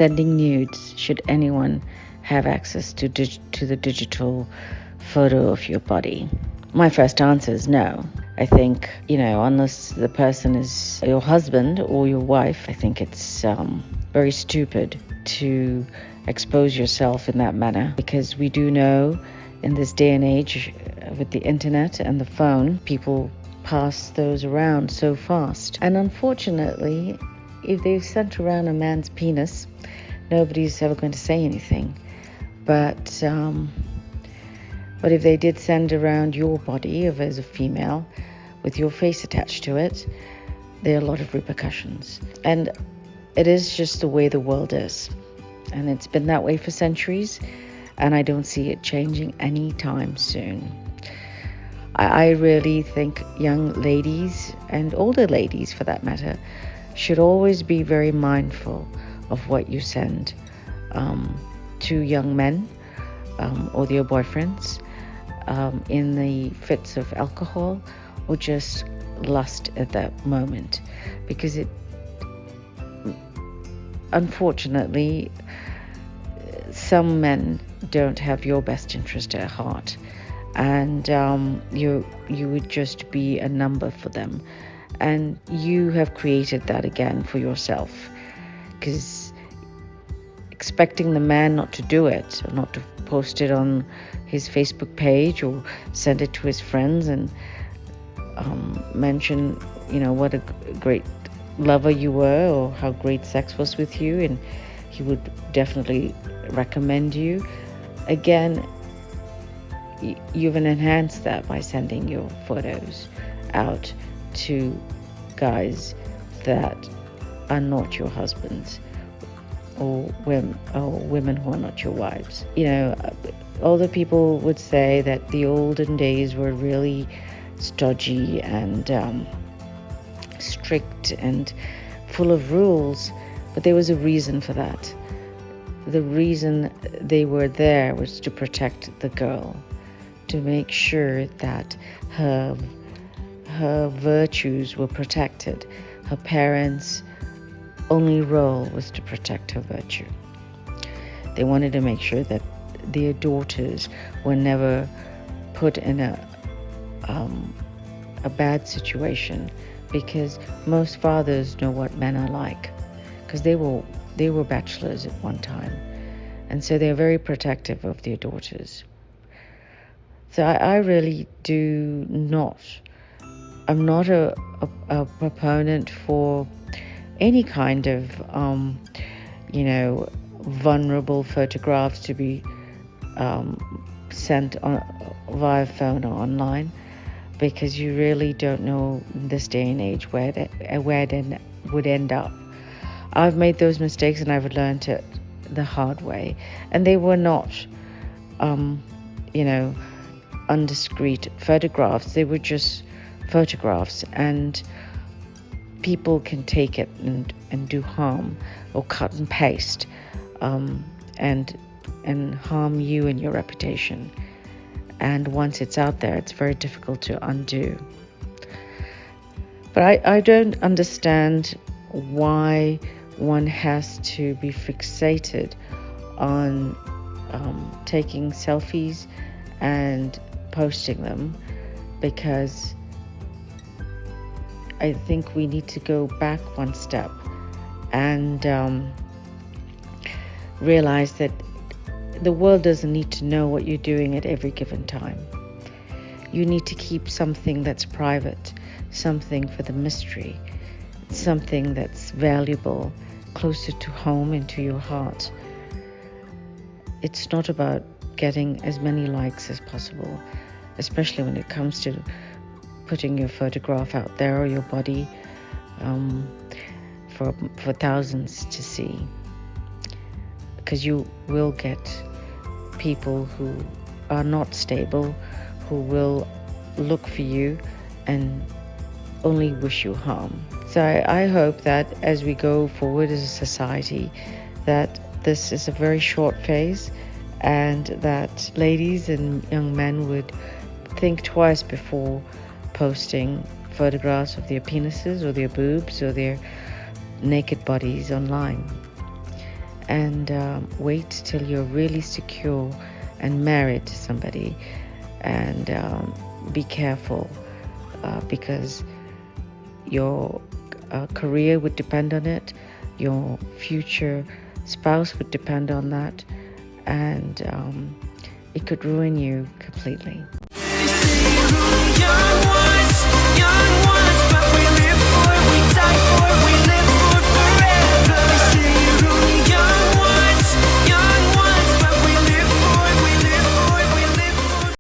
sending nudes, should anyone have access to the digital photo of your body? My first answer is no. I think, unless the person is your husband or your wife, I think it's very stupid to expose yourself in that manner, because we do know in this day and age with the internet and the phone, people pass those around so fast. And unfortunately, if they've sent around a man's penis, nobody's ever going to say anything. But if they did send around your body as a female with your face attached to it, there are a lot of repercussions. And it is just the way the world is. And it's been that way for centuries, and I don't see it changing anytime soon. I really think young ladies, and older ladies for that matter, should always be very mindful of what you send to young men or their boyfriends in the fits of alcohol or just lust at that moment, because it, unfortunately, some men don't have your best interest at heart, and you would just be a number for them, and you have created that again for yourself, because expecting the man not to do it, or not to post it on his Facebook page or send it to his friends and mention, what a great lover you were or how great sex was with you, and he would definitely recommend you. Again, you've enhanced that by sending your photos out to guys that are not your husbands, or women who are not your wives. Older people would say that the olden days were really stodgy and strict and full of rules, but there was a reason for that. The reason they were there was to protect the girl, to make sure that her virtues were protected. Her parents' only role was to protect her virtue. They wanted to make sure that their daughters were never put in a bad situation, because most fathers know what men are like, because they were bachelors at one time, and so they're very protective of their daughters. So I really do not. I'm not a proponent for any kind of vulnerable photographs to be sent via phone or online, because you really don't know in this day and age where it would end up. I've made those mistakes and I've learned it the hard way, and they were not undiscreet photographs. They were just photographs, and people can take it and do harm, or cut and paste and harm you and your reputation. And once it's out there, it's very difficult to undo. But I don't understand why one has to be fixated on taking selfies and posting them, because I think we need to go back one step and realize that the world doesn't need to know what you're doing at every given time. You need to keep something that's private, something for the mystery, something that's valuable, closer to home and to your heart. It's not about getting as many likes as possible, especially when it comes to putting your photograph out there or your body for thousands to see, because you will get people who are not stable, who will look for you and only wish you harm. So I hope that as we go forward as a society, that this is a very short phase, and that ladies and young men would think twice before posting photographs of their penises or their boobs or their naked bodies online. and wait till you're really secure and married to somebody, and be careful because your career would depend on it, your future spouse would depend on that, and it could ruin you completely.